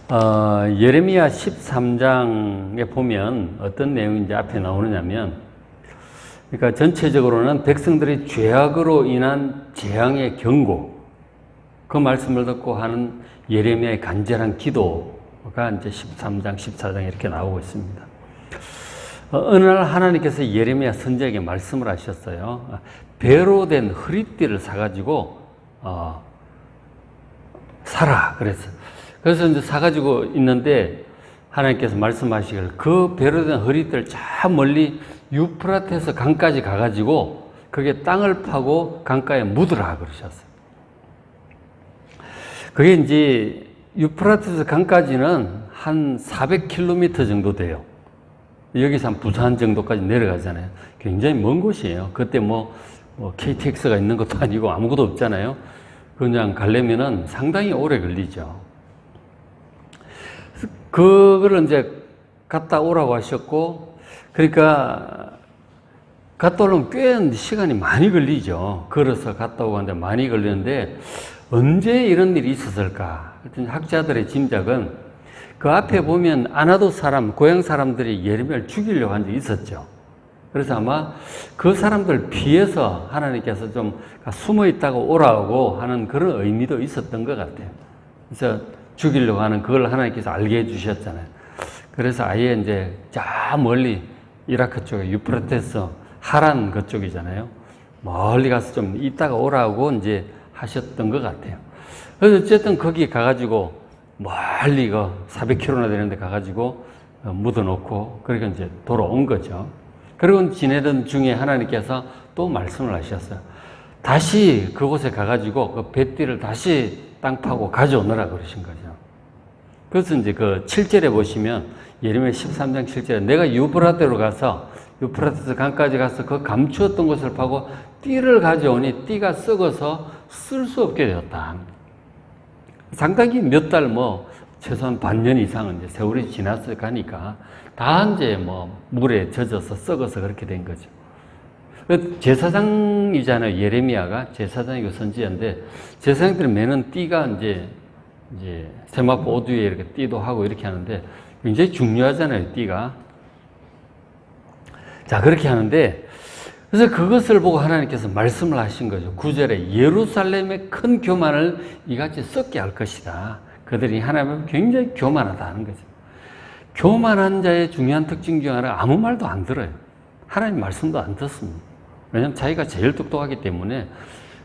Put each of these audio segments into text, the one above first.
예레미야 13장에 보면 어떤 내용이 이제 앞에 나오느냐면, 그러니까 전체적으로는 백성들이 죄악으로 인한 재앙의 경고, 그 말씀을 듣고 하는 예레미야의 간절한 기도가 이제 13장, 14장에 이렇게 나오고 있습니다. 어느 날 하나님께서 예레미야 선지자에게 말씀을 하셨어요. 배로 된 허리띠를 사가지고 사라 그랬어요. 그래서 이제 사가지고 있는데 하나님께서 말씀하시기를 그 배로 된 허리띠를 저 멀리 유프라테스 강까지 가가지고 그게 땅을 파고 강가에 묻으라 그러셨어요. 그게 이제 유프라테스 강까지는 한 400km 정도 돼요. 여기서 한 부산 정도까지 내려가잖아요. 굉장히 먼 곳이에요. 그때 뭐 KTX가 있는 것도 아니고 아무것도 없잖아요. 그냥 가려면은 상당히 오래 걸리죠. 그거를 이제 갔다 오라고 하셨고, 그러니까 갔다 오려면 꽤 시간이 많이 걸리죠. 걸어서 갔다 오고 하는데 많이 걸리는데 언제 이런 일이 있었을까? 학자들의 짐작은 그 앞에 보면 아나도 사람, 고향 사람들이 예레미야를 죽이려고 한 적이 있었죠. 그래서 아마 그 사람들 피해서 하나님께서 좀 숨어 있다가 오라고 하는 그런 의미도 있었던 것 같아요. 그래서 죽이려고 하는 그걸 하나님께서 알게 해주셨잖아요. 그래서 아예 이제 저 멀리 이라크 쪽에 유프라테스 하란 그쪽이잖아요. 멀리 가서 좀 있다가 오라고 이제 하셨던 것 같아요. 그래서 어쨌든 거기 가가지고 멀리 400km나 되는데 가가지고 묻어놓고 그렇게 이제 돌아온 거죠. 그리고 지내던 중에 하나님께서 또 말씀을 하셨어요. 다시 그곳에 가가지고 그 뱃띠를 다시 땅 파고 가져오느라 그러신 거죠. 그래서 이제 그 7절에 보시면 예레미야 13장 7절에 내가 유브라데로 가서 유프라테스 강까지 가서 그 감추었던 곳을 파고 띠를 가져오니 띠가 썩어서 쓸 수 없게 되었다. 상당히 몇 달 최소한 반년 이상은 이제 세월이 지나서 가니까 다 이제 물에 젖어서 썩어서 그렇게 된 거죠. 제사장이잖아요. 예레미야가 제사장이고 선지자인데 제사장들이 매는 띠가 이제 세마포 옷 위에 이렇게 띠도 하고 이렇게 하는데 굉장히 중요하잖아요. 띠가. 자, 그렇게 하는데 그래서 그것을 보고 하나님께서 말씀을 하신 거죠. 9절에 예루살렘의 큰 교만을 이같이 썩게 할 것이다. 그들이 하나님 앞에 굉장히 교만하다는 거죠. 교만한 자의 중요한 특징 중 하나가 아무 말도 안 들어요. 하나님 말씀도 안 듣습니다. 왜냐하면 자기가 제일 똑똑하기 때문에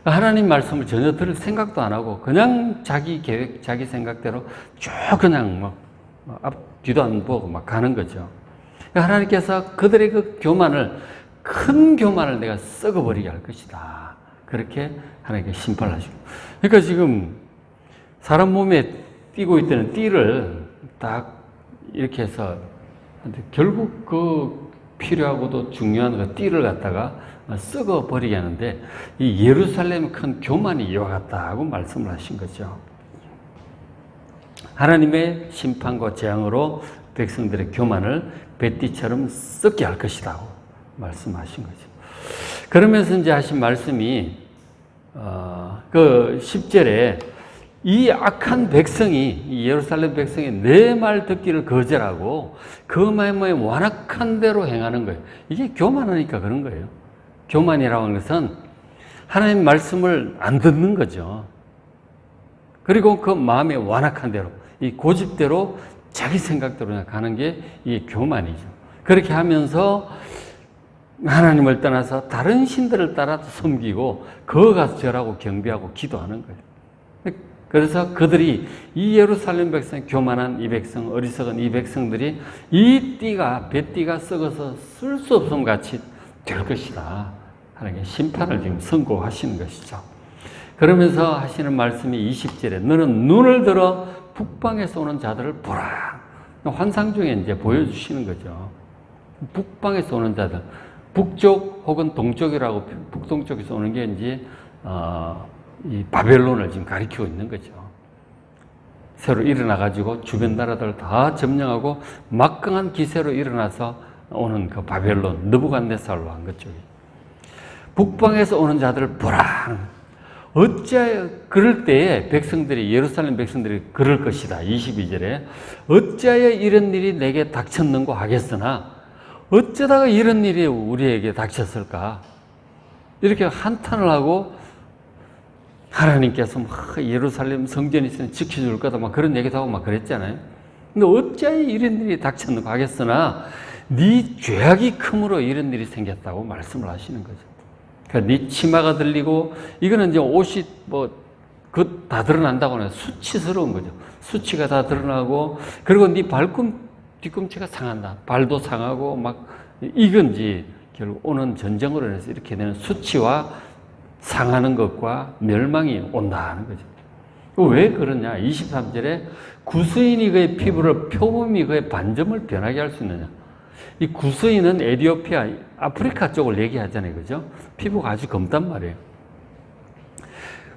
하나님 말씀을 전혀 들을 생각도 안 하고 그냥 자기 계획, 자기 생각대로 쭉 그냥 앞 뒤도 안 보고 막 가는 거죠. 하나님께서 그들의 그 교만을 큰 교만을 내가 썩어버리게 할 것이다. 그렇게 하나님께 심판하시고. 그러니까 지금 사람 몸에 띄고 있던 띠를 딱 이렇게 해서 결국 그 필요하고도 중요한 그 띠를 갖다가 썩어버리게 하는데 이 예루살렘의 큰 교만이 이와 같다고 말씀을 하신 거죠. 하나님의 심판과 재앙으로 백성들의 교만을 뱃띠처럼 썩게 할 것이다. 말씀하신 거죠. 그러면서 이제 하신 말씀이, 그 10절에 이 악한 백성이, 이 예루살렘 백성이 내 말 듣기를 거절하고 그 마음에 완악한 대로 행하는 거예요. 이게 교만하니까 그런 거예요. 교만이라고 하는 것은 하나님 말씀을 안 듣는 거죠. 그리고 그 마음에 완악한 대로, 이 고집대로 자기 생각대로 가는 게 이 교만이죠. 그렇게 하면서 하나님을 떠나서 다른 신들을 따라 섬기고 그거 가서 절하고 경배하고 기도하는 거예요. 그래서 그들이 이 예루살렘 백성, 교만한 이 백성, 어리석은 이 백성들이 이 띠가, 뱃띠가 썩어서 쓸 수 없음 같이 될 것이다. 하나님의 심판을 지금 선고하시는 것이죠. 그러면서 하시는 말씀이 20절에 너는 눈을 들어 북방에서 오는 자들을 보라. 환상 중에 이제 보여주시는 거죠. 북방에서 오는 자들. 북쪽 혹은 동쪽이라고 북동쪽에서 오는 게 이제 이 바벨론을 지금 가리키고 있는 거죠. 새로 일어나가지고 주변 나라들 다 점령하고 막강한 기세로 일어나서 오는 그 바벨론, 느부갓네살로 한 거죠. 북방에서 오는 자들을 보라. 어찌하여 그럴 때에 백성들이 예루살렘 백성들이 그럴 것이다. 22절에 어찌하여 이런 일이 내게 닥쳤는고 하겠으나 어쩌다가 이런 일이 우리에게 닥쳤을까? 이렇게 한탄을 하고 하나님께서 막 예루살렘 성전이 있으면 지켜줄 거다 막 그런 얘기도 하고 막 그랬잖아요. 근데 어찌하여 이런 일이 닥쳤는고 하겠으나 네 죄악이 크므로 이런 일이 생겼다고 말씀을 하시는 거죠. 그러니까 네 치마가 들리고 이거는 이제 옷이 그 다 드러난다고 하면 수치스러운 거죠. 수치가 다 드러나고 그리고 네 뒤꿈치가 상한다. 발도 상하고 막 이건지 결국 오는 전쟁으로 인해서 이렇게 되는 수치와 상하는 것과 멸망이 온다는 거죠. 왜 그러냐? 23절에 구스인이 그의 피부를 표범이 그의 반점을 변하게 할 수 있느냐? 이 구스인은 에티오피아, 아프리카 쪽을 얘기하잖아요. 그죠? 피부가 아주 검단 말이에요.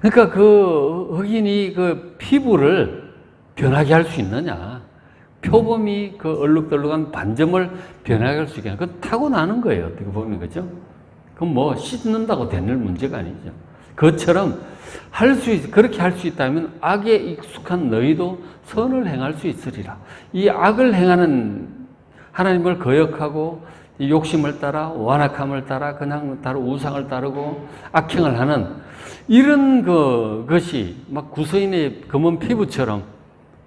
그러니까 그 흑인이 그 피부를 변하게 할 수 있느냐? 표범이 그 얼룩덜룩한 반점을 변하게 할 수 있겠냐? 그건 타고나는 거예요. 어떻게 보면. 그죠? 그건 뭐 씻는다고 되는 문제가 아니죠. 그것처럼 그렇게 할 수 있다면 악에 익숙한 너희도 선을 행할 수 있으리라. 이 악을 행하는 하나님을 거역하고 욕심을 따라 완악함을 따라 그냥 우상을 따르고 악행을 하는 이런 것이 막 구서인의 검은 피부처럼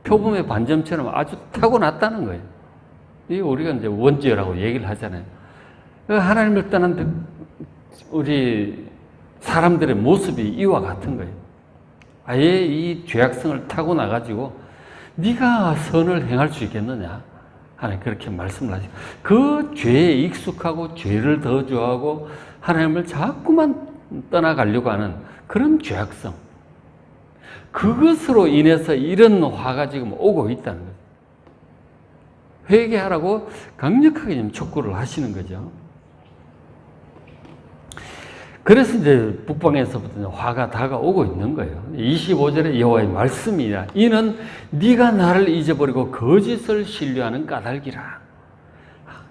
표범의 반점처럼 아주 타고났다는 거예요. 이게 우리가 이제 원죄라고 얘기를 하잖아요. 하나님을 떠난 우리 사람들의 모습이 이와 같은 거예요. 아예 이 죄악성을 타고나가지고 네가 선을 행할 수 있겠느냐? 하나님 그렇게 말씀을 하시고 그 죄에 익숙하고 죄를 더 좋아하고 하나님을 자꾸만 떠나가려고 하는 그런 죄악성, 그것으로 인해서 이런 화가 지금 오고 있다는 거죠. 회개하라고 강력하게 지금 촉구를 하시는 거죠. 그래서 이제 북방에서부터 화가 다가오고 있는 거예요. 25절에 여호와의 말씀이라 이는 네가 나를 잊어버리고 거짓을 신뢰하는 까닭이라.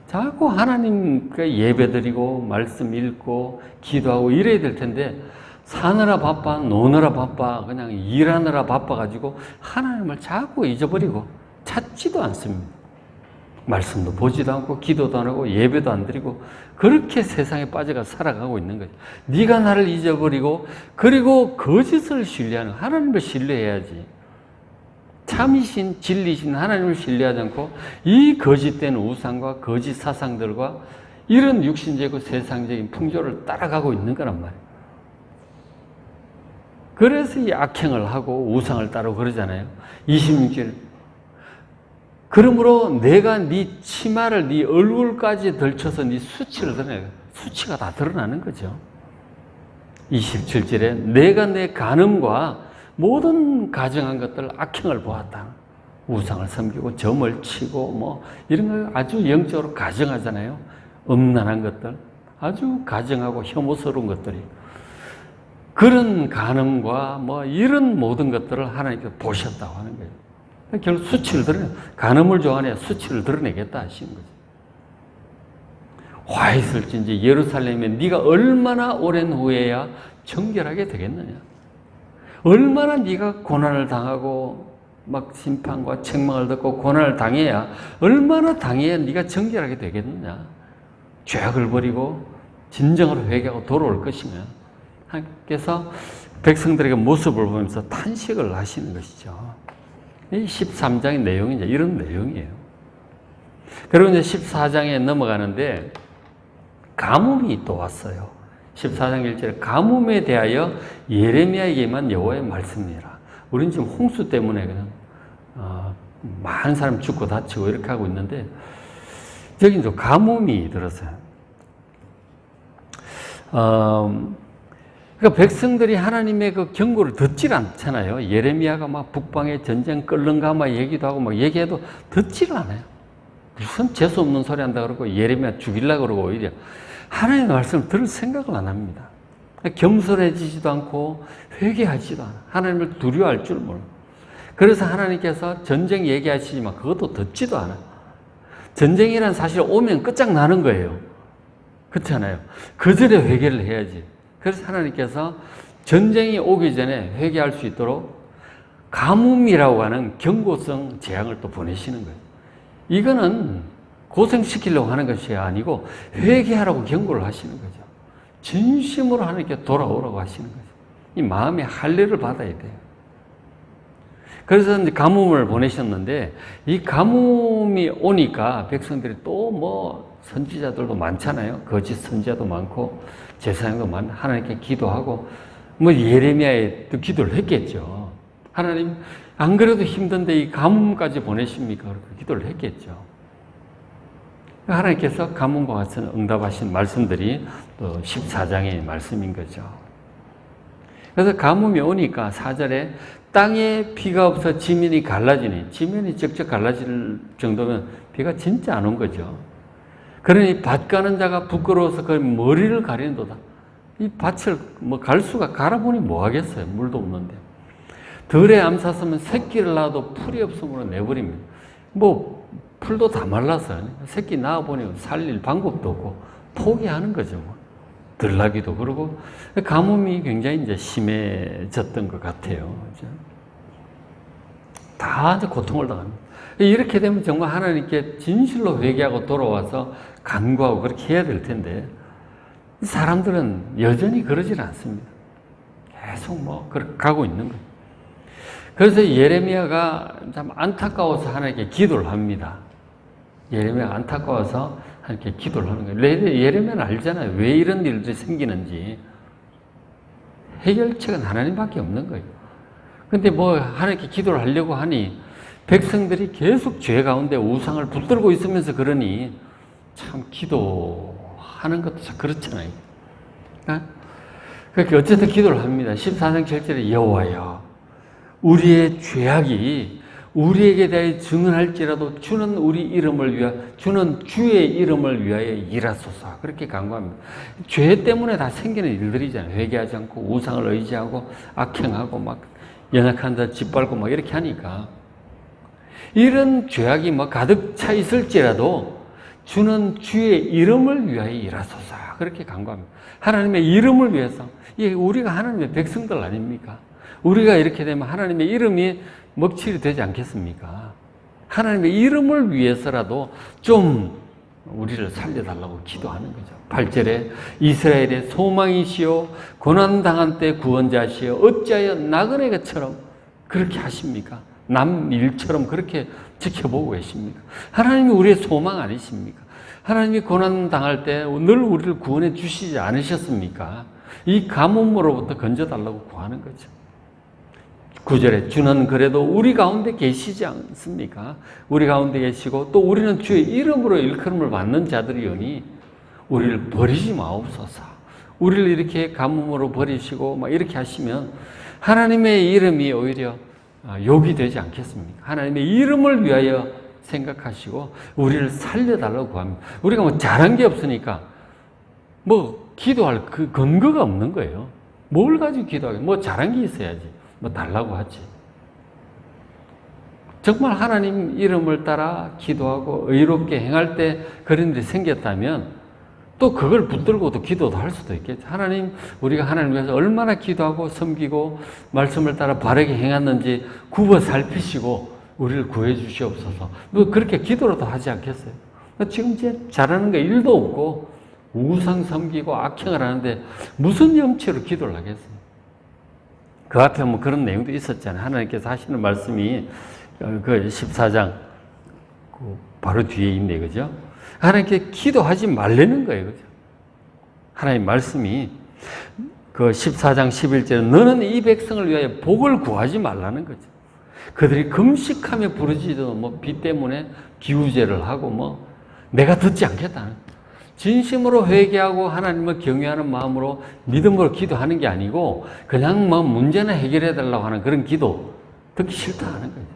자꾸 하나님께 예배드리고 말씀 읽고 기도하고 이래야 될 텐데 사느라 바빠 노느라 바빠 그냥 일하느라 바빠가지고 하나님을 자꾸 잊어버리고 찾지도 않습니다. 말씀도 보지도 않고 기도도 안 하고 예배도 안 드리고 그렇게 세상에 빠져가 살아가고 있는 거죠. 네가 나를 잊어버리고 그리고 거짓을 신뢰하는 하나님을 신뢰해야지. 참이신 진리신 하나님을 신뢰하지 않고 이 거짓된 우상과 거짓 사상들과 이런 육신적이고 세상적인 풍조를 따라가고 있는 거란 말이에요. 그래서 이 악행을 하고 우상을 따르고 그러잖아요. 26절 그러므로 내가 네 치마를 네 얼굴까지 들쳐서 네 수치를 드러내. 수치가 다 드러나는 거죠. 27절에 내가 내 간음과 모든 가정한 것들 악행을 보았다. 우상을 섬기고 점을 치고 뭐 이런 거 아주 영적으로 가정하잖아요. 음란한 것들 아주 가정하고 혐오스러운 것들이 그런 간음과 뭐 이런 모든 것들을 하나님께서 보셨다고 하는 거예요. 결국 수치를 드러내, 간음을 좋아하냐 수치를 드러내겠다 하시는 거죠. 화 있을진지 예루살렘에 네가 얼마나 오랜 후에야 정결하게 되겠느냐. 얼마나 네가 고난을 당하고 막 심판과 책망을 듣고 고난을 당해야 얼마나 당해야 네가 정결하게 되겠느냐. 죄악을 버리고 진정으로 회개하고 돌아올 것이며 하나님께서 백성들에게 모습을 보면서 탄식을 하시는 것이죠. 이 13장의 내용이 이제 이런 내용이에요. 그리고 이제 14장에 넘어가는데 가뭄이 또 왔어요. 14장 1절에 가뭄에 대하여 예레미야에게만 여호와의 말씀이라. 우리는 지금 홍수 때문에 그냥 많은 사람 죽고 다치고 이렇게 하고 있는데 여기 이제 가뭄이 들었어요. 그러니까 백성들이 하나님의 그 경고를 듣질 않잖아요. 예레미야가 막 북방의 전쟁 끓는가 막 얘기도 하고 막 얘기해도 듣질 않아요. 무슨 재수 없는 소리 한다 그러고 예레미야 죽이려고 그러고 오히려 하나님의 말씀을 들을 생각을 안 합니다. 겸손해지지도 않고 회개하지도 않아. 하나님을 두려워할 줄 몰라. 그래서 하나님께서 전쟁 얘기하시지만 그것도 듣지도 않아요. 전쟁이란 사실 오면 끝장나는 거예요. 그렇잖아요. 그 전에 회개를 해야지. 그래서 하나님께서 전쟁이 오기 전에 회개할 수 있도록 가뭄이라고 하는 경고성 재앙을 또 보내시는 거예요. 이거는 고생시키려고 하는 것이 아니고 회개하라고 경고를 하시는 거죠. 진심으로 하나님께 돌아오라고 하시는 거죠. 이 마음의 할례를 받아야 돼요. 그래서 이제 가뭄을 보내셨는데 이 가뭄이 오니까 백성들이 또 뭐 선지자들도 많잖아요. 거짓 선지자도 많고 제사장도 많고 하나님께 기도하고 뭐 예레미야에 또 기도를 했겠죠. 하나님 안 그래도 힘든데 이 가뭄까지 보내십니까? 그렇게 기도를 했겠죠. 하나님께서 가뭄과 같은 응답하신 말씀들이 또 14장의 말씀인 거죠. 그래서 가뭄이 오니까 4절에 땅에 비가 없어 지면이 갈라지니, 지면이 쩍쩍 갈라질 정도면 비가 진짜 안 온 거죠. 그러니 밭 가는 자가 부끄러워서 그 머리를 가리는도다. 이 밭을 뭐 갈 수가 갈아보니 뭐 하겠어요. 물도 없는데. 들에 암사서면 새끼를 낳아도 풀이 없으므로 내버립니다. 뭐 풀도 다 말라서 새끼 낳아보니 살릴 방법도 없고 포기하는 거죠. 뭐. 들나기도 그러고 가뭄이 굉장히 이제 심해졌던 것 같아요. 그렇죠? 다 이제 고통을 당합니다. 이렇게 되면 정말 하나님께 진실로 회개하고 돌아와서 간구하고 그렇게 해야 될 텐데 사람들은 여전히 그러질 않습니다. 계속 뭐 그렇게 가고 있는 거예요. 그래서 예레미야가 참 안타까워서 하나님께 기도를 합니다. 예레미야가 안타까워서 하나님께 기도를 하는 거예요. 예레미야는 알잖아요. 왜 이런 일들이 생기는지. 해결책은 하나님밖에 없는 거예요. 근데 뭐 하나님께 기도를 하려고 하니 백성들이 계속 죄 가운데 우상을 붙들고 있으면서 그러니 참 기도하는 것도 참 그렇잖아요. 그렇게 어쨌든 기도를 합니다. 14장 7절에 여호와여 우리의 죄악이 우리에게 대해 증언할지라도 주는 주는 주의 이름을 위하여 일하소서. 그렇게 간구합니다. 죄 때문에 다 생기는 일들이잖아요. 회개하지 않고 우상을 의지하고 악행하고 막 연약한 자 짓밟고 막 이렇게 하니까 이런 죄악이 뭐 가득 차 있을지라도 주는 주의 이름을 위하여 일하소서. 그렇게 간구합니다. 하나님의 이름을 위해서. 우리가 하나님의 백성들 아닙니까? 우리가 이렇게 되면 하나님의 이름이 먹칠이 되지 않겠습니까? 하나님의 이름을 위해서라도 좀 우리를 살려달라고 기도하는 거죠. 8절에 이스라엘의 소망이시오 고난당한 때 구원자시오 어찌하여 나그네처럼 그렇게 하십니까? 남 일처럼 그렇게 지켜보고 계십니까? 하나님이 우리의 소망 아니십니까? 하나님이 고난당할 때 늘 우리를 구원해 주시지 않으셨습니까? 이 가뭄으로부터 건져달라고 구하는 거죠. 9절에 주는 그래도 우리 가운데 계시지 않습니까? 우리 가운데 계시고 또 우리는 주의 이름으로 일컬음을 받는 자들이오니 우리를 버리지 마옵소서. 우리를 이렇게 가뭄으로 버리시고 막 이렇게 하시면 하나님의 이름이 오히려 욕이 되지 않겠습니까? 하나님의 이름을 위하여 생각하시고 우리를 살려달라고 구합니다. 우리가 뭐 잘한 게 없으니까 뭐 기도할 그 근거가 없는 거예요. 뭘 가지고 기도하겠어요? 뭐 잘한 게 있어야지. 뭐 달라고 하지. 정말 하나님 이름을 따라 기도하고 의롭게 행할 때 그런 일이 생겼다면 또 그걸 붙들고도 기도도 할 수도 있겠죠. 하나님, 우리가 하나님 위해서 얼마나 기도하고 섬기고 말씀을 따라 바르게 행했는지 굽어 살피시고 우리를 구해 주시옵소서. 뭐 그렇게 기도라도 하지 않겠어요? 지금 이제 잘하는 게 일도 없고 우상 섬기고 악행을 하는데 무슨 염치로 기도를 하겠어요? 그 앞에 뭐 그런 내용도 있었잖아요. 하나님께서 하시는 말씀이 그 14장 바로 뒤에 있네, 그죠? 하나님께 기도하지 말라는 거예요, 그죠? 하나님 말씀이 그 14장 11절에 너는 이 백성을 위하여 복을 구하지 말라는 거죠. 그들이 금식하며 부르짖어도 뭐 비 때문에 기우제를 하고 뭐 내가 듣지 않겠다는. 진심으로 회개하고 하나님을 경외하는 마음으로 믿음으로 기도하는 게 아니고 그냥 뭐 문제나 해결해 달라고 하는 그런 기도 듣기 싫다 하는 거예요.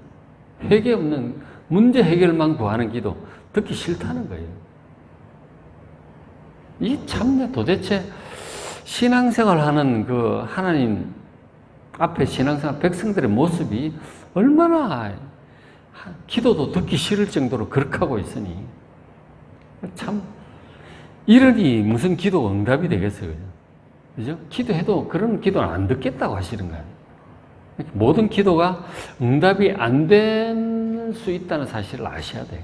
회개 없는 문제 해결만 구하는 기도 듣기 싫다는 거예요. 이 참내 도대체 신앙생활 하는 그 하나님 앞에 신앙생활 백성들의 모습이 얼마나 기도도 듣기 싫을 정도로 거룩하고 있으니 참 이러니 무슨 기도가 응답이 되겠어요. 그죠? 그죠? 기도해도 그런 기도는 안 듣겠다고 하시는 거예요. 모든 기도가 응답이 안 될 수 있다는 사실을 아셔야 돼요.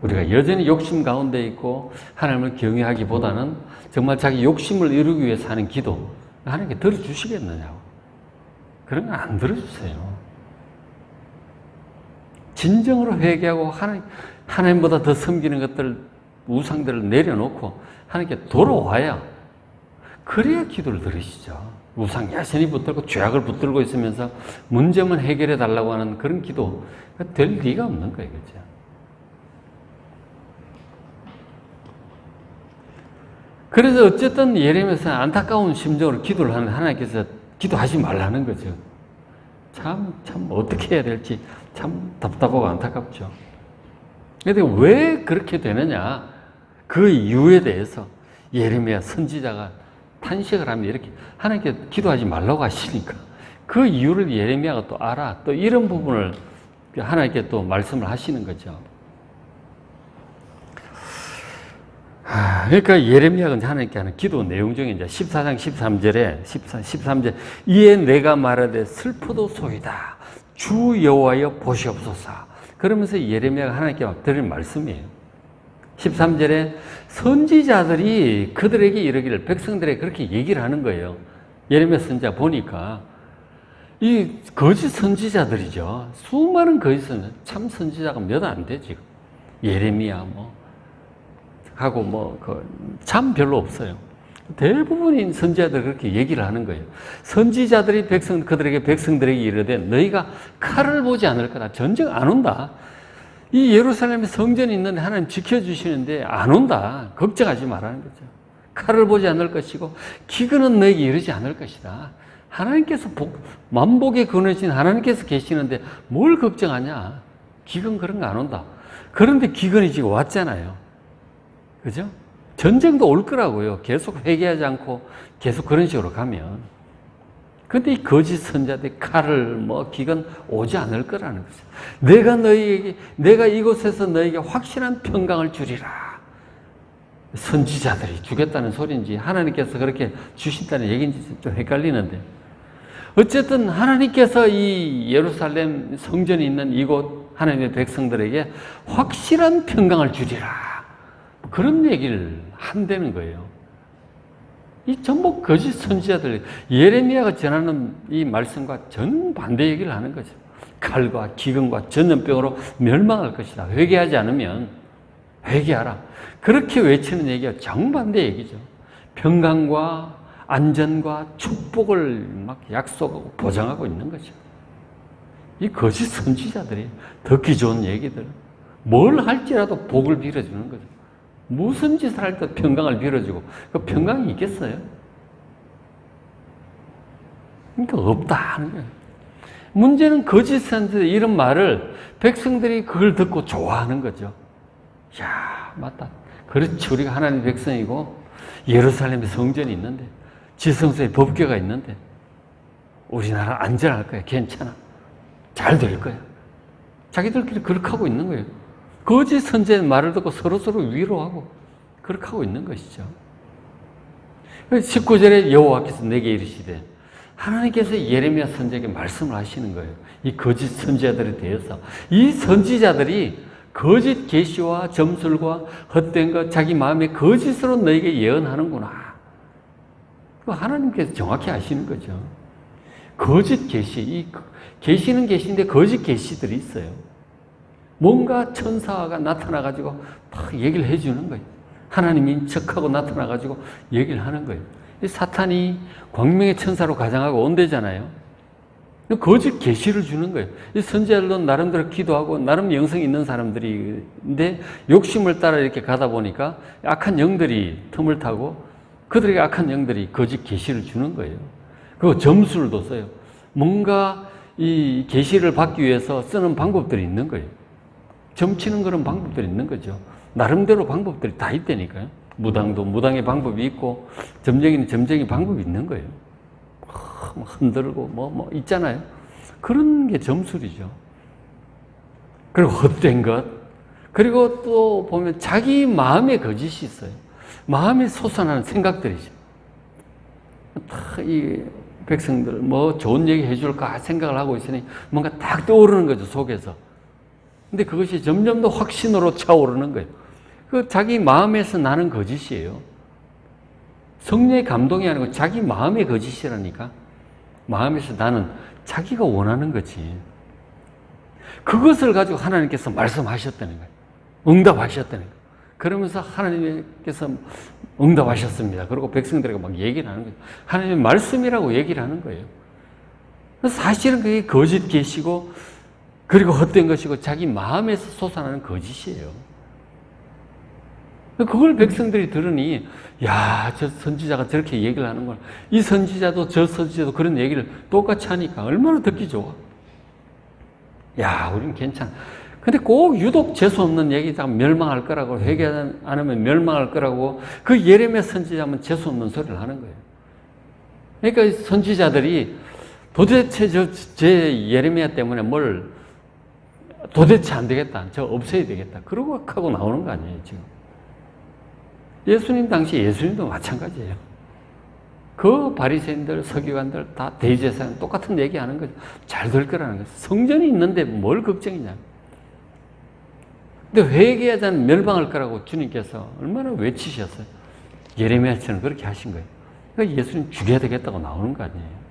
우리가 여전히 욕심 가운데 있고 하나님을 경외하기보다는 정말 자기 욕심을 이루기 위해서 하는 기도, 하나님께 들어주시겠느냐고. 그런 건 안 들어주세요. 진정으로 회개하고 하나님보다 더 섬기는 것들, 우상들을 내려놓고 하나님께 돌아와야, 그래야 기도를 들으시죠. 우상 여전히 붙들고 죄악을 붙들고 있으면서 문제만 해결해 달라고 하는 그런 기도 될 리가 없는 거예요. 그렇죠? 그래서 어쨌든 예레미야서는 안타까운 심정으로 기도를 하는, 하나님께서 기도하지 말라는 거죠. 참 어떻게 해야 될지 참 답답하고 안타깝죠. 그런데 왜 그렇게 되느냐, 그 이유에 대해서 예레미야 선지자가 탄식을 하면 이렇게 하나님께 기도하지 말라고 하시니까 그 이유를 예레미야가 또 알아. 또 이런 부분을 하나님께 또 말씀을 하시는 거죠. 그러니까 예레미야가 하나님께 하는 기도 내용 중에 이제 14장 13절에 이에 내가 말하되 슬프도소이다 주 여호와여 보시옵소서. 그러면서 예레미야가 하나님께 막 드리는 말씀이에요. 13절에 선지자들이 그들에게 이르기를, 백성들에게 그렇게 얘기를 하는 거예요. 예레미야 선지자 보니까 이 거짓 선지자들이죠. 수많은 거짓 선지자, 참 선지자가 몇 안 돼 지금. 예레미야 하고 참 별로 없어요. 대부분인 선지자들 그렇게 얘기를 하는 거예요. 선지자들이 그들에게 백성들에게 이르되 너희가 칼을 보지 않을 거다. 전쟁 안 온다. 이 예루살렘에 성전이 있는데 하나님 지켜주시는데 안 온다. 걱정하지 말라는 거죠. 칼을 보지 않을 것이고 기근은 너에게 이르지 않을 것이다. 하나님께서 만복에 근원하신 하나님께서 계시는데 뭘 걱정하냐. 기근 그런 거 안 온다. 그런데 기근이 지금 왔잖아요. 그죠? 전쟁도 올 거라고요. 계속 회개하지 않고 계속 그런 식으로 가면. 근데 이 거짓 선자들이 칼을 기근 오지 않을 거라는 거죠. 내가 이곳에서 너에게 확실한 평강을 주리라. 선지자들이 주겠다는 소리인지 하나님께서 그렇게 주신다는 얘기인지 좀 헷갈리는데, 어쨌든 하나님께서 이 예루살렘 성전이 있는 이곳 하나님의 백성들에게 확실한 평강을 주리라. 그런 얘기를 한다는 거예요. 이 전부 거짓 선지자들, 예레미야가 전하는 이 말씀과 정반대 얘기를 하는 거죠. 칼과 기근과 전염병으로 멸망할 것이다. 회개하지 않으면 회개하라. 그렇게 외치는 얘기가 정반대 얘기죠. 평강과 안전과 축복을 막 약속하고 보장하고 있는 거죠. 이 거짓 선지자들이 듣기 좋은 얘기들, 뭘 할지라도 복을 빌어주는 거죠. 무슨 짓을 할 때 평강을 빌어주고, 그 평강이 있겠어요? 그러니까 없다 하는 거예요. 문제는 거짓 선지자 이런 말을 백성들이 그걸 듣고 좋아하는 거죠. 야, 맞다. 그렇지. 우리가 하나님의 백성이고 예루살렘에 성전이 있는데, 지성소에 법궤가 있는데 우리나라 안전할 거야. 괜찮아. 잘 될 거야. 자기들끼리 그렇게 하고 있는 거예요. 거짓 선지자의 말을 듣고 서로서로 위로하고 그렇게 하고 있는 것이죠. 19절에 여호와께서 내게 이르시되, 하나님께서 예레미야 선지자에게 말씀을 하시는 거예요. 이 거짓 선지자들에 대해서. 이 선지자들이 거짓 계시와 점술과 헛된 것, 자기 마음의 거짓으로 너에게 예언하는구나. 하나님께서 정확히 아시는 거죠. 거짓 계시, 이 계시는 계시인데 거짓 계시들이 있어요. 뭔가 천사가 나타나가지고 막 얘기를 해주는 거예요. 하나님인 척하고 나타나가지고 얘기를 하는 거예요. 사탄이 광명의 천사로 가장하고 온대잖아요. 거짓 계시를 주는 거예요. 이 선지자들도 나름대로 기도하고 나름 영성이 있는 사람들인데 욕심을 따라 이렇게 가다 보니까 악한 영들이 틈을 타고 그들에게 악한 영들이 거짓 계시를 주는 거예요. 그리고 점술도 써요. 뭔가 이 계시를 받기 위해서 쓰는 방법들이 있는 거예요. 점치는 그런 방법들이 있는 거죠. 나름대로 방법들이 다 있다니까요. 무당도 무당의 방법이 있고 점쟁이는 점쟁이 방법이 있는 거예요. 흔들고 있잖아요. 그런 게 점술이죠. 그리고 헛된 것. 그리고 또 보면 자기 마음에 거짓이 있어요. 마음에 솟아나는 생각들이죠. 다 이 백성들 뭐 좋은 얘기 해줄까 생각을 하고 있으니 뭔가 딱 떠오르는 거죠, 속에서. 근데 그것이 점점 더 확신으로 차오르는 거예요. 그 자기 마음에서 나는 거짓이에요. 성령의 감동이 아니고 자기 마음의 거짓이라니까. 마음에서 나는 자기가 원하는 거지. 그것을 가지고 하나님께서 말씀하셨다는 거예요. 응답하셨다는 거예요. 그러면서 하나님께서 응답하셨습니다. 그리고 백성들에게 막 얘기를 하는 거예요. 하나님의 말씀이라고 얘기를 하는 거예요. 사실은 그게 거짓 계시고 그리고 헛된 것이고 자기 마음에서 솟아나는 거짓이에요. 그걸 백성들이 들으니 야, 저 선지자가 저렇게 얘기를 하는구나. 이 선지자도 저 선지자도 그런 얘기를 똑같이 하니까 얼마나 듣기 좋아. 야, 우린 괜찮아. 근데 꼭 유독 재수없는 얘기다 멸망할 거라고 회개하지 않으면 멸망할 거라고 그 예레미야 선지자면 재수없는 소리를 하는 거예요. 그러니까 선지자들이 도대체 제 예레미야 때문에 뭘 도대체 안 되겠다. 저 없애야 되겠다. 그러고 하고 나오는 거 아니에요, 지금. 예수님 당시 예수님도 마찬가지예요. 그 바리새인들, 서기관들 다 대제사장 똑같은 얘기하는 거죠. 잘 될 거라는 거죠. 성전이 있는데 뭘 걱정이냐. 근데 회개하자는 멸망할 거라고 주님께서 얼마나 외치셨어요. 예레미야처럼 그렇게 하신 거예요. 그러니까 예수님 죽여야 되겠다고 나오는 거 아니에요.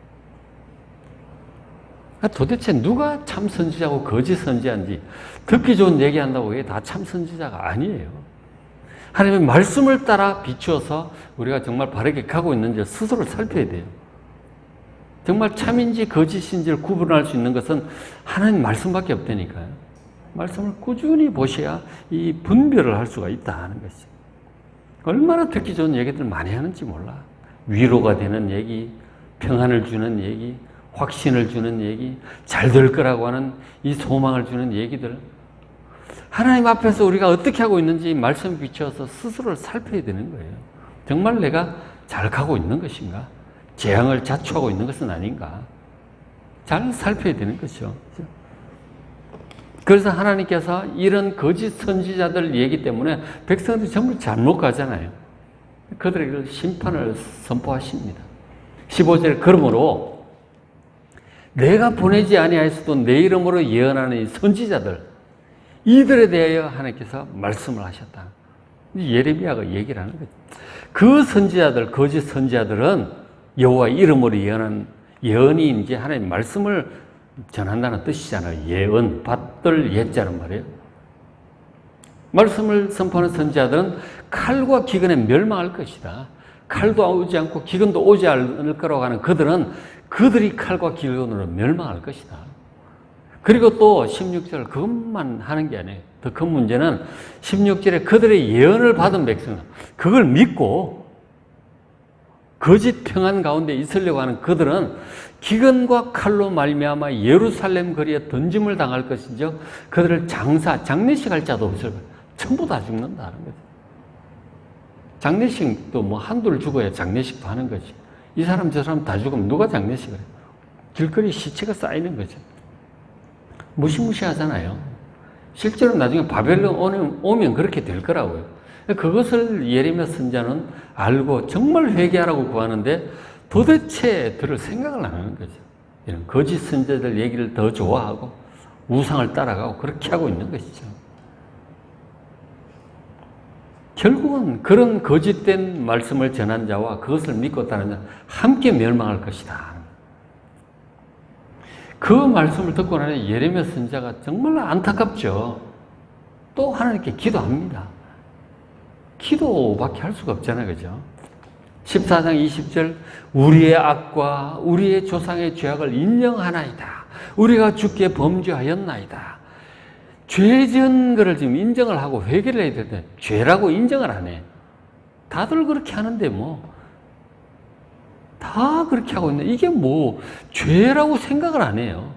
그러니까 도대체 누가 참 선지자고 거짓 선지자인지 듣기 좋은 얘기한다고 그게 다 참 선지자가 아니에요. 하나님의 말씀을 따라 비추어서 우리가 정말 바르게 가고 있는지 스스로 살펴야 돼요. 정말 참인지 거짓인지를 구분할 수 있는 것은 하나님 말씀밖에 없다니까요. 말씀을 꾸준히 보셔야 이 분별을 할 수가 있다 하는 것이죠. 얼마나 듣기 좋은 얘기들 많이 하는지 몰라. 위로가 되는 얘기, 평안을 주는 얘기, 확신을 주는 얘기, 잘 될 거라고 하는 이 소망을 주는 얘기들. 하나님 앞에서 우리가 어떻게 하고 있는지 말씀에 비추어서 스스로를 살펴야 되는 거예요. 정말 내가 잘 가고 있는 것인가? 재앙을 자초하고 있는 것은 아닌가? 잘 살펴야 되는 것이죠. 그래서 하나님께서 이런 거짓 선지자들 얘기 때문에 백성들이 전부 잘못 가잖아요. 그들에게 심판을 선포하십니다. 15절에 그러므로 내가 보내지 아니하였어도 내 이름으로 예언하는 이 선지자들 이들에 대하여 하나님께서 말씀을 하셨다. 예레미야가 얘기를 하는 거죠. 그 선지자들, 거짓 선지자들은 여호와 이름으로 예언한 예언이 이제 하나님 말씀을 전한다는 뜻이잖아요. 예언, 받들 예자는 말이에요. 말씀을 선포하는 선지자들은 칼과 기근에 멸망할 것이다. 칼도 오지 않고 기근도 오지 않을 거라고 하는 그들은 그들이 칼과 기근으로 멸망할 것이다. 그리고 또 16절 그것만 하는 게 아니에요. 더 큰 문제는 16절에 그들의 예언을 받은 백성은 그걸 믿고 거짓 평안 가운데 있으려고 하는 그들은 기근과 칼로 말미암아 예루살렘 거리에 던짐을 당할 것인즉 그들을 장례식 할 자도 없을 거예요. 전부 다 죽는다는 거죠. 장례식도 뭐 한둘 죽어야 장례식도 하는 거지. 이 사람 저 사람 다 죽으면 누가 장례식을 해요? 길거리 시체가 쌓이는 거죠. 무시무시하잖아요. 실제로 나중에 바벨론 오면 그렇게 될 거라고요. 그것을 예레미야 선지자는 알고 정말 회개하라고 구하는데 도대체 들을 생각을 안 하는 거죠. 이런 거짓 선지자들 얘기를 더 좋아하고 우상을 따라가고 그렇게 하고 있는 것이죠. 결국은 그런 거짓된 말씀을 전한 자와 그것을 믿고 따르는 자 함께 멸망할 것이다. 그 말씀을 듣고 나니 예레미야 선지자가 정말 안타깝죠. 또 하나님께 기도합니다. 기도밖에 할 수가 없잖아요. 그죠? 14장 20절 우리의 악과 우리의 조상의 죄악을 인정하나이다. 우리가 주께 범죄하였나이다. 죄 지은 거를 지금 인정을 하고 회개를 해야 되는데 죄라고 인정을 안 해. 다들 그렇게 하는데 뭐 다 그렇게 하고 있는데 이게 뭐 죄라고 생각을 안 해요.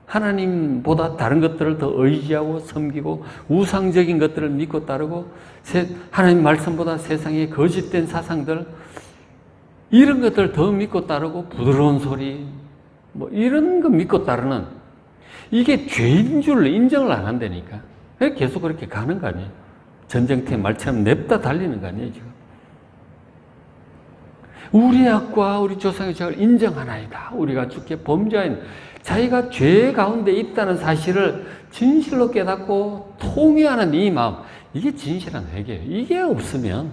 하나님보다 다른 것들을 더 의지하고 섬기고 우상적인 것들을 믿고 따르고 하나님 말씀보다 세상의 거짓된 사상들 이런 것들을 더 믿고 따르고 부드러운 소리 뭐 이런 거 믿고 따르는 이게 죄인 줄 인정을 안 한다니까. 계속 그렇게 가는 거 아니에요. 전쟁터의 말처럼 냅다 달리는 거 아니에요 지금. 우리의 악과 우리 조상의 죄를 인정하나이다. 우리가 주께 범죄한 자기가 죄 가운데 있다는 사실을 진실로 깨닫고 통회하는 이 마음, 이게 진실한 회개예요. 이게 없으면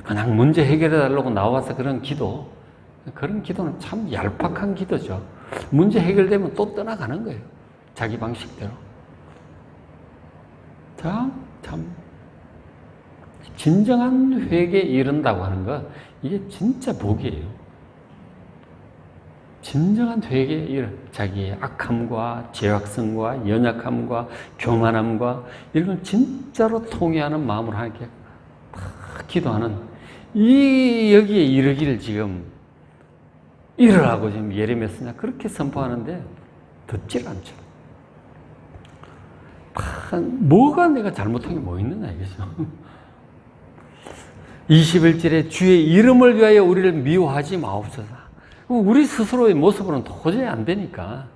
그냥 문제 해결해 달라고 나와서 그런 기도는 참 얄팍한 기도죠. 문제 해결되면 또 떠나가는 거예요. 자기 방식대로. 참 진정한 회개에 이른다고 하는 거, 이게 진짜 복이에요. 진정한 회개에 이른, 자기의 악함과 죄악성과 연약함과 교만함과 이런 걸 진짜로 통회하는 마음으로 하나님께 막 기도하는, 여기에 이르기를 지금 이르라고 지금 예레미야서 그렇게 선포하는데 듣질 않죠. 뭐가 내가 잘못한 게 뭐 있느냐 이거죠. 21절에 주의 이름을 위하여 우리를 미워하지 마옵소서. 우리 스스로의 모습으로는 도저히 안 되니까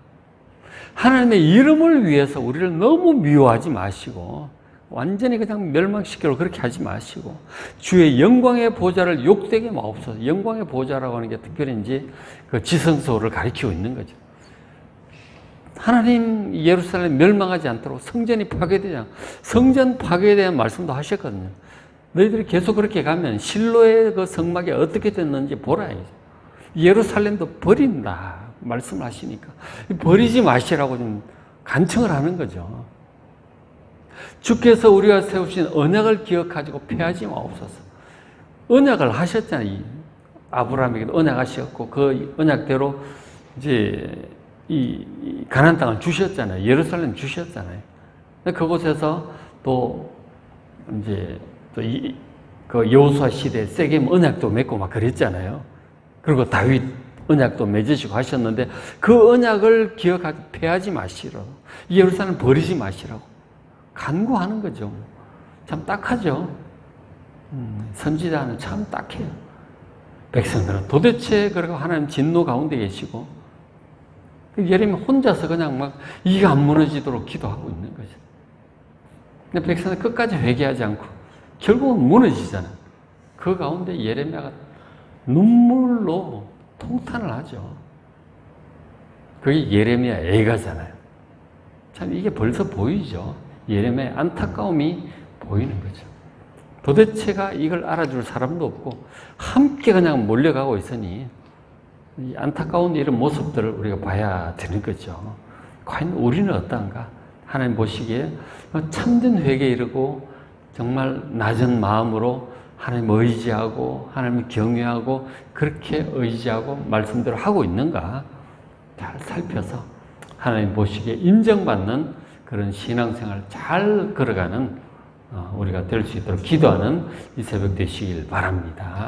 하나님의 이름을 위해서 우리를 너무 미워하지 마시고 완전히 그냥 멸망시키려고 그렇게 하지 마시고 주의 영광의 보좌를 욕되게 마옵소서. 영광의 보좌라고 하는 게 특별히 이제 그 지성소를 가리키고 있는 거죠. 하나님 예루살렘 멸망하지 않도록 성전이 파괴되지 않고, 성전 파괴에 대한 말씀도 하셨거든요. 너희들이 계속 그렇게 가면 실로의 그 성막이 어떻게 됐는지 보라. 예루살렘도 버린다 말씀을 하시니까 버리지 마시라고 좀 간청을 하는 거죠. 주께서 우리가 세우신 언약을 기억하시고 패하지 마옵소서. 언약을 하셨잖아요. 아브라함에게도 언약하셨고 그 언약대로 이제 이 가나안 땅을 주셨잖아요. 예루살렘 주셨잖아요. 그곳에서 또 이제 그 여호수아 시대 세겜 언약도 맺고 막 그랬잖아요. 그리고 다윗 언약도 맺으시고 하셨는데 그 언약을 기억하지 패하지 마시라고, 예루살렘 버리지 마시라고 간구하는 거죠. 참 딱하죠. 선지자는 참 딱해요. 백성들은 도대체 그리고 하나님 진노 가운데 계시고 예레미야 혼자서 그냥 막 이가 안 무너지도록 기도하고 있는 거죠. 근데 백성은 끝까지 회개하지 않고 결국은 무너지잖아요. 그 가운데 예레미야가 눈물로 통탄을 하죠. 그게 예레미야 애가잖아요. 참 이게 벌써 보이죠. 예레미야의 안타까움이 보이는 거죠. 도대체가 이걸 알아줄 사람도 없고 함께 그냥 몰려가고 있으니 이 안타까운 이런 모습들을 우리가 봐야 되는 거죠. 과연 우리는 어떠한가? 하나님 보시기에 참된 회개에 이르고 정말 낮은 마음으로 하나님 의지하고 하나님 경외하고 그렇게 의지하고 말씀대로 하고 있는가 잘 살펴서 하나님 보시기에 인정받는 그런 신앙생활 잘 걸어가는 우리가 될 수 있도록 기도하는 이 새벽 되시길 바랍니다.